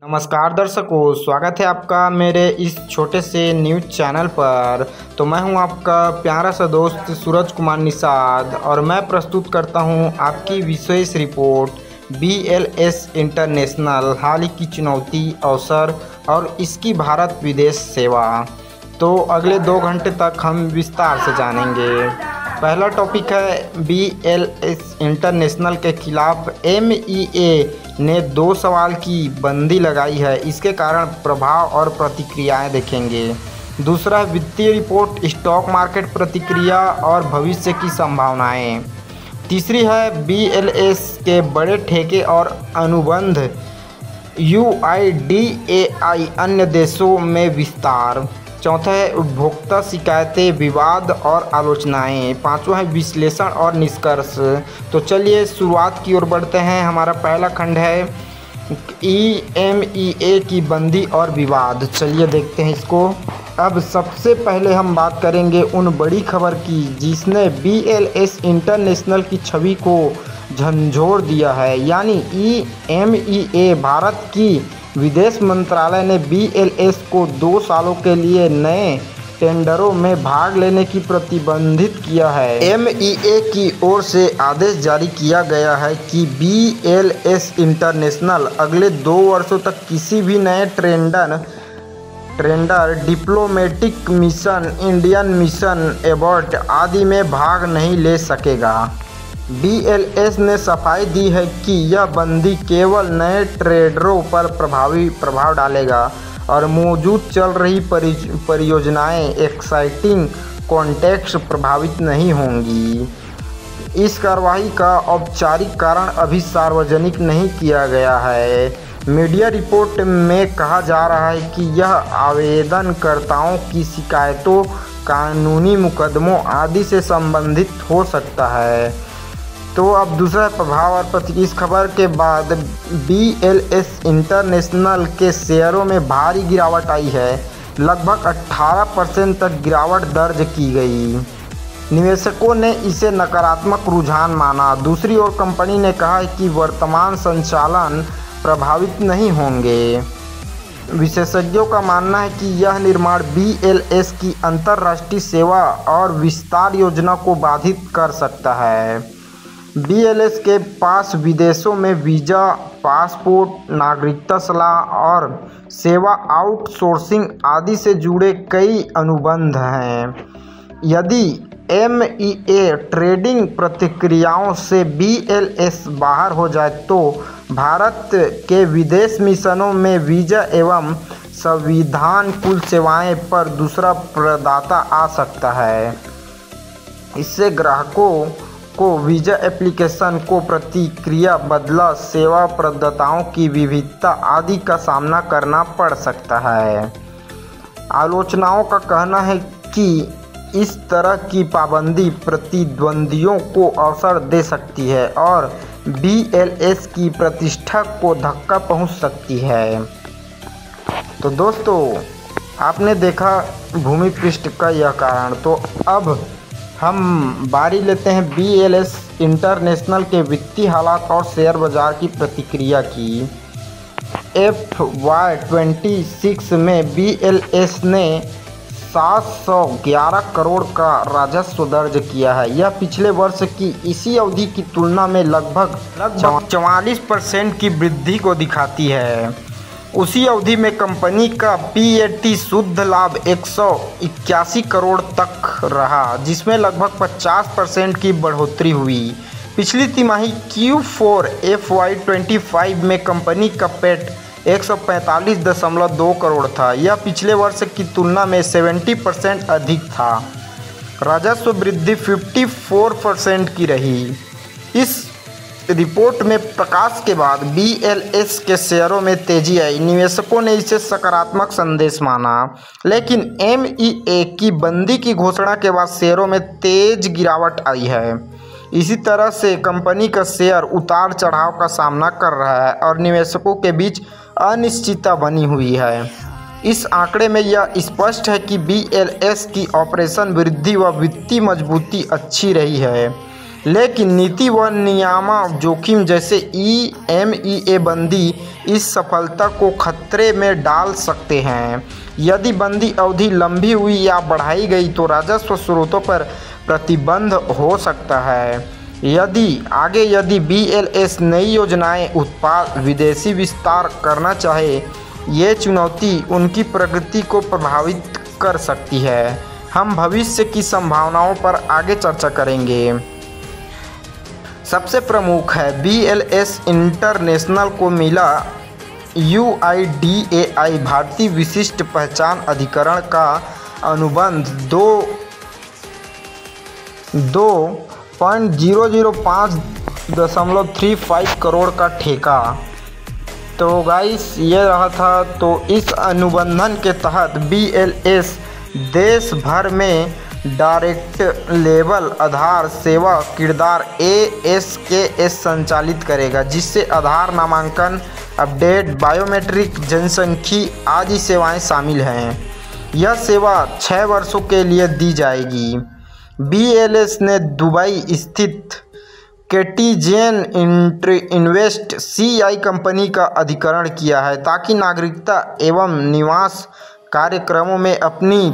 नमस्कार दर्शकों, स्वागत है आपका मेरे इस छोटे से न्यूज़ चैनल पर। तो मैं हूं आपका प्यारा सा दोस्त सूरज कुमार निषाद और मैं प्रस्तुत करता हूं आपकी विशेष रिपोर्ट BLS इंटरनेशनल हाल की चुनौती, अवसर और इसकी भारत विदेश सेवा। तो अगले 2 घंटे तक हम विस्तार से जानेंगे। पहला टॉपिक है BLS इंटरनेशनल के खिलाफ MEA ने 2 सवाल की बंदी लगाई है, इसके कारण प्रभाव और प्रतिक्रियाएं देखेंगे। दूसरा वित्तीय रिपोर्ट, स्टॉक मार्केट प्रतिक्रिया और भविष्य की संभावनाएं। तीसरी है BLS के बड़े ठेके और अनुबंध UIDAI अन्य देशों में विस्तार। चौथा है उपभोक्ता शिकायतें, विवाद और आलोचनाएं। पांचवा है विश्लेषण और निष्कर्ष। तो चलिए शुरुआत की ओर बढ़ते हैं। हमारा पहला खंड है EMEA की बंदी और विवाद। चलिए देखते हैं इसको। अब सबसे पहले हम बात करेंगे उन बड़ी खबर की जिसने BLS इंटरनेशनल की छवि को झंझोर दिया है, यानी EMEA। भारत की विदेश मंत्रालय ने BLS को 2 सालों के लिए नए टेंडरों में भाग लेने की प्रतिबंधित किया है। MEA की ओर से आदेश जारी किया गया है कि BLS इंटरनेशनल अगले 2 वर्षों तक किसी भी नए tender, diplomatic mission, Indian mission, abort आदि में भाग नहीं ले सकेगा। BLS ने सफाई दी है कि यह बंदी केवल नए ट्रेडरों पर प्रभाव डालेगा और मौजूद चल रही परियोजनाएं, एक्साइटिंग कॉन्टेक्स्ट प्रभावित नहीं होंगी। इस कार्रवाई का औपचारिक कारण अभी सार्वजनिक नहीं किया गया है। मीडिया रिपोर्ट में कहा जा रहा है कि यह आवेदनकर्ताओं की शिकायतों, कानूनी मुकदमों आदि से संबंधित हो सकता है। तो अब दूसरा प्रभाव और प्रतिक्रिया। इस खबर के बाद BLS इंटरनेशनल के शेयरों में भारी गिरावट आई है। लगभग 18% तक गिरावट दर्ज की गई। निवेशकों ने इसे नकारात्मक रुझान माना। दूसरी ओर कंपनी ने कहा है कि वर्तमान संचालन प्रभावित नहीं होंगे। विशेषज्ञों का मानना है कि यह निर्माण BLS की अंतर्राष्ट्रीय सेवा और विस्तार योजना को बाधित कर सकता है। BLS के पास विदेशों में वीज़ा, पासपोर्ट, नागरिकता सलाह और सेवा आउटसोर्सिंग आदि से जुड़े कई अनुबंध हैं। यदि MEA ट्रेडिंग प्रतिक्रियाओं से BLS बाहर हो जाए तो भारत के विदेश मिशनों में वीज़ा एवं संविधान कुल सेवाएं पर दूसरा प्रदाता आ सकता है। इससे ग्राहकों को वीज़ा एप्लीकेशन को प्रतिक्रिया, बदला, सेवा प्रदाताओं की विविधता आदि का सामना करना पड़ सकता है। आलोचनाओं का कहना है कि इस तरह की पाबंदी प्रतिद्वंदियों को अवसर दे सकती है और BLS की प्रतिष्ठा को धक्का पहुंच सकती है। तो दोस्तों, आपने देखा भूमि पृष्ठ का यह कारण। तो अब हम बारी लेते हैं BLS इंटरनेशनल के वित्तीय हालात और शेयर बाजार की प्रतिक्रिया की। FY26 में BLS ने 711 करोड़ का राजस्व दर्ज किया है। यह पिछले वर्ष की इसी अवधि की तुलना में लगभग 44% की वृद्धि को दिखाती है। उसी अवधि में कंपनी का PAT शुद्ध लाभ 181 करोड़ तक रहा, जिसमें लगभग 50% की बढ़ोतरी हुई। पिछली तिमाही Q4 FY25 में कंपनी का PAT 145.2 करोड़ था। यह पिछले वर्ष की तुलना में 70% अधिक था। राजस्व वृद्धि 54% की रही। इस रिपोर्ट में प्रकाश के बाद BLS के शेयरों में तेजी आई। निवेशकों ने इसे सकारात्मक संदेश माना, लेकिन MEA की बंदी की घोषणा के बाद शेयरों में तेज गिरावट आई है। इसी तरह से कंपनी का शेयर उतार चढ़ाव का सामना कर रहा है और निवेशकों के बीच अनिश्चितता बनी हुई है। इस आंकड़े में यह स्पष्ट है कि BLS की ऑपरेशन वृद्धि व वित्तीय मजबूती अच्छी रही है। लेकिन नीति व नियामक जोखिम जैसे EMEA बंदी इस सफलता को खतरे में डाल सकते हैं। यदि बंदी अवधि लंबी हुई या बढ़ाई गई तो राजस्व स्रोतों पर प्रतिबंध हो सकता है। यदि BLS नई योजनाएं उत्पाद विदेशी विस्तार करना चाहे, ये चुनौती उनकी प्रगति को प्रभावित कर सकती है। हम भविष्य की संभावनाओं पर आगे चर्चा करेंगे। सबसे प्रमुख है BLS इंटरनेशनल को मिला UIDAI भारतीय विशिष्ट पहचान अधिकरण का अनुबंध 2.005.35 करोड़ का ठेका। तो गाइस ये रहा था। तो इस अनुबंधन के तहत BLS देश भर में डायरेक्ट लेवल आधार सेवा किरदार ASKS संचालित करेगा, जिससे आधार नामांकन, अपडेट, बायोमेट्रिक, जनसांख्यिकी आदि सेवाएं शामिल हैं। यह सेवा 6 वर्षों के लिए दी जाएगी। BLS ने दुबई स्थित केटीजेन इन्वेस्ट CI कंपनी का अधिग्रहण किया है ताकि नागरिकता एवं निवास कार्यक्रमों में अपनी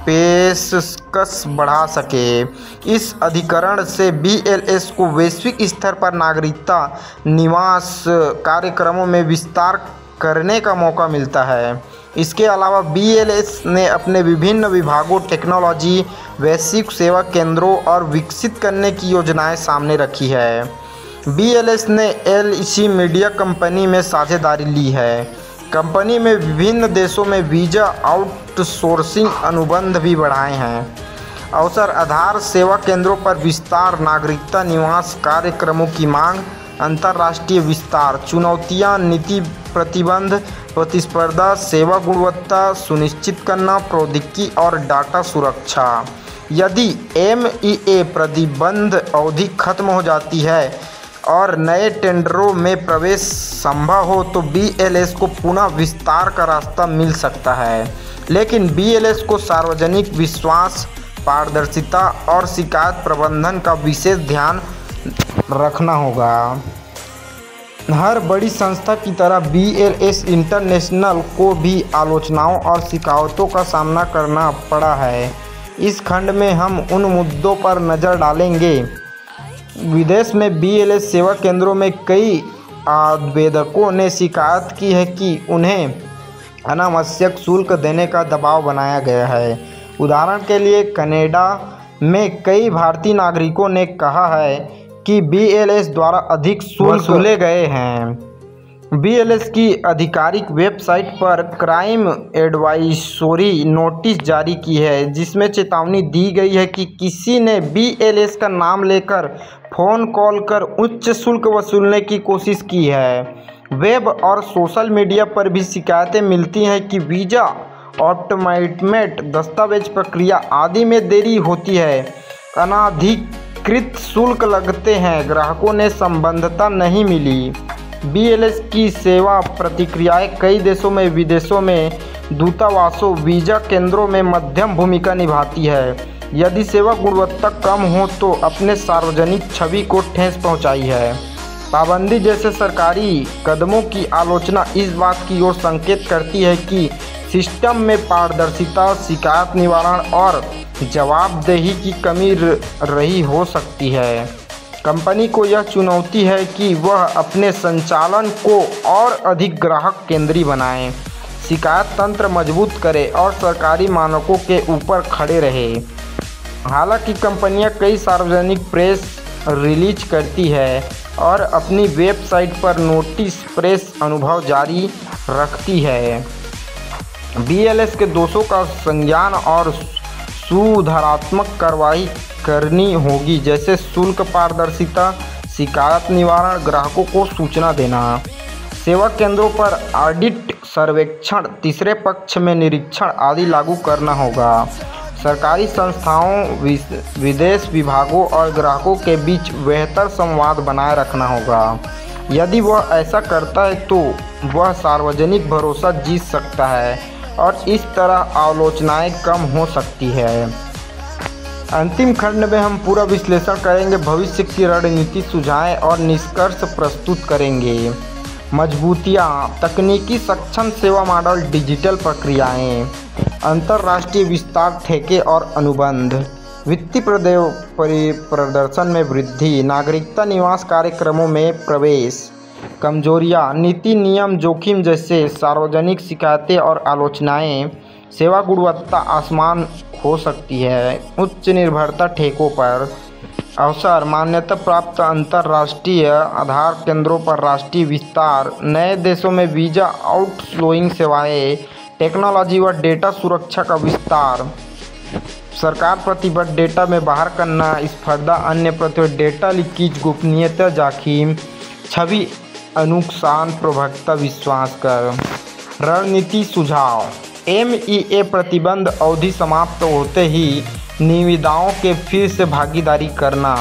पेशकश बढ़ा सके। इस अधिग्रहण से BLS को वैश्विक स्तर पर नागरिकता निवास कार्यक्रमों में विस्तार करने का मौका मिलता है। इसके अलावा BLS ने अपने विभिन्न विभागों, टेक्नोलॉजी, वैश्विक सेवा केंद्रों और विकसित करने की योजनाएं सामने रखी है। BLS ने LIC मीडिया कंपनी में साझेदारी ली है। कंपनी में विभिन्न देशों में वीज़ा आउटसोर्सिंग अनुबंध भी बढ़ाए हैं। अवसर आधार सेवा केंद्रों पर विस्तार, नागरिकता निवास कार्यक्रमों की मांग, अंतर्राष्ट्रीय विस्तार, चुनौतियां, नीति प्रतिबंध, प्रतिस्पर्धा, सेवा गुणवत्ता सुनिश्चित करना, प्रौद्योगिकी और डाटा सुरक्षा। यदि MEA प्रतिबंध अवधि खत्म हो जाती है और नए टेंडरों में प्रवेश संभव हो तो BLS को पुनः विस्तार का रास्ता मिल सकता है। लेकिन BLS को सार्वजनिक विश्वास, पारदर्शिता और शिकायत प्रबंधन का विशेष ध्यान रखना होगा। हर बड़ी संस्था की तरह BLS इंटरनेशनल को भी आलोचनाओं और शिकायतों का सामना करना पड़ा है। इस खंड में हम उन मुद्दों पर नज़र डालेंगे। विदेश में BLS सेवा केंद्रों में कई आवेदकों ने शिकायत की है कि उन्हें अनावश्यक शुल्क देने का दबाव बनाया गया है। उदाहरण के लिए कनाडा में कई भारतीय नागरिकों ने कहा है कि BLS द्वारा अधिक शुल्क वसूले गए हैं। BLS की आधिकारिक वेबसाइट पर क्राइम एडवाइजरी नोटिस जारी की है, जिसमें चेतावनी दी गई है कि किसी ने BLS का नाम लेकर फ़ोन कॉल कर उच्च शुल्क वसूलने की कोशिश की है। वेब और सोशल मीडिया पर भी शिकायतें मिलती हैं कि वीज़ा, ऑटोमेटेड दस्तावेज प्रक्रिया आदि में देरी होती है, अनाधिकृत शुल्क लगते हैं, ग्राहकों ने संबद्धता नहीं मिली। BLS की सेवा प्रतिक्रियाएं कई देशों में विदेशों में दूतावासों, वीज़ा केंद्रों में मध्यम भूमिका निभाती है। यदि सेवा गुणवत्ता कम हो तो अपने सार्वजनिक छवि को ठेस पहुंचाई है। पाबंदी जैसे सरकारी कदमों की आलोचना इस बात की ओर संकेत करती है कि सिस्टम में पारदर्शिता, शिकायत निवारण और जवाबदेही की कमी रही हो सकती है। कंपनी को यह चुनौती है कि वह अपने संचालन को और अधिक ग्राहक केंद्री बनाए, शिकायत तंत्र मजबूत करे और सरकारी मानकों के ऊपर खड़े रहे। हालांकि कंपनियां कई सार्वजनिक प्रेस रिलीज करती है और अपनी वेबसाइट पर नोटिस प्रेस अनुभव जारी रखती है। BLS के दोषों का संज्ञान और सुधारात्मक कार्रवाई करनी होगी, जैसे शुल्क पारदर्शिता, शिकायत निवारण, ग्राहकों को सूचना देना। सेवा केंद्रों पर ऑडिट, सर्वेक्षण, तीसरे पक्ष में निरीक्षण आदि लागू करना होगा। सरकारी संस्थाओं, विदेश विभागों और ग्राहकों के बीच बेहतर संवाद बनाए रखना होगा। यदि वह ऐसा करता है तो वह सार्वजनिक भरोसा जीत सकता है और इस तरह आलोचनाएं कम हो सकती है। अंतिम खंड में हम पूरा विश्लेषण करेंगे, भविष्य की रणनीति सुझाएं और निष्कर्ष प्रस्तुत करेंगे। मजबूतियाँ, तकनीकी सक्षम सेवा मॉडल, डिजिटल प्रक्रियाएं, अंतर्राष्ट्रीय विस्तार, ठेके और अनुबंध, वित्तीय प्रदर्शन में वृद्धि, नागरिकता निवास कार्यक्रमों में प्रवेश। कमजोरियाँ, नीति नियम जोखिम जैसे सार्वजनिक शिकायतें और आलोचनाएं, सेवा गुणवत्ता आसमान हो सकती है, उच्च निर्भरता ठेकों पर। अवसर, मान्यता प्राप्त अंतर्राष्ट्रीय आधार केंद्रों पर राष्ट्रीय विस्तार, नए देशों में वीज़ा आउटफ्लोइंग सेवाएं, टेक्नोलॉजी व डेटा सुरक्षा का विस्तार। सरकार प्रतिबद्ध, डेटा में बाहर करना, स्पर्धा, अन्य प्रतिबद्ध, डेटा लीकेज, गोपनीयता जोखिम, छवि नुकसान, प्रभावकता विश्वास कर। रणनीति सुझाव, MEA प्रतिबंध अवधि समाप्त होते ही निविदाओं के फिर से भागीदारी करना,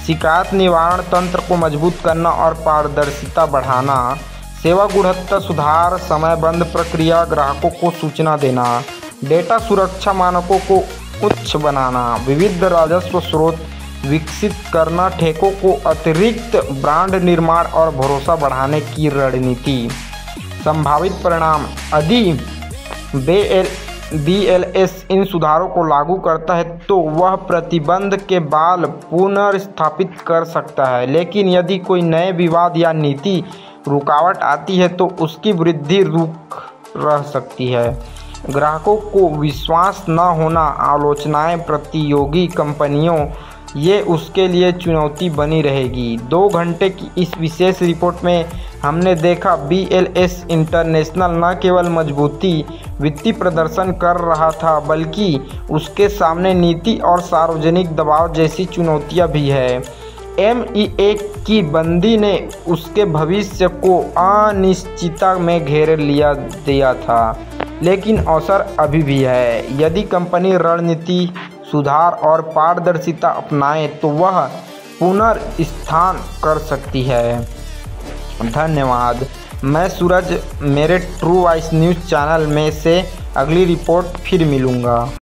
शिकायत निवारण तंत्र को मजबूत करना और पारदर्शिता बढ़ाना, सेवा गुणवत्ता सुधार, समयबद्ध प्रक्रिया, ग्राहकों को सूचना देना, डेटा सुरक्षा मानकों को उच्च बनाना, विविध राजस्व स्रोत विकसित करना, ठेकों को अतिरिक्त ब्रांड निर्माण और भरोसा बढ़ाने की रणनीति। संभावित परिणाम, यदि BLS इन सुधारों को लागू करता है तो वह प्रतिबंध के बाल पुनर्स्थापित कर सकता है, लेकिन यदि कोई नए विवाद या नीति रुकावट आती है तो उसकी वृद्धि रुक रह सकती है। ग्राहकों को विश्वास न होना, आलोचनाएं प्रतियोगी कंपनियों, ये उसके लिए चुनौती बनी रहेगी। 2 घंटे की इस विशेष रिपोर्ट में हमने देखा BLS इंटरनेशनल न केवल मजबूती वित्तीय प्रदर्शन कर रहा था, बल्कि उसके सामने नीति और सार्वजनिक दबाव जैसी चुनौतियां भी है। MEA की बंदी ने उसके भविष्य को अनिश्चितता में घेर दिया था, लेकिन अवसर अभी भी है। यदि कंपनी रणनीति सुधार और पारदर्शिता अपनाए तो वह पुनर्स्थान कर सकती है। धन्यवाद। मैं सूरज, मेरे ट्रू वॉइस न्यूज़ चैनल में से अगली रिपोर्ट फिर मिलूँगा।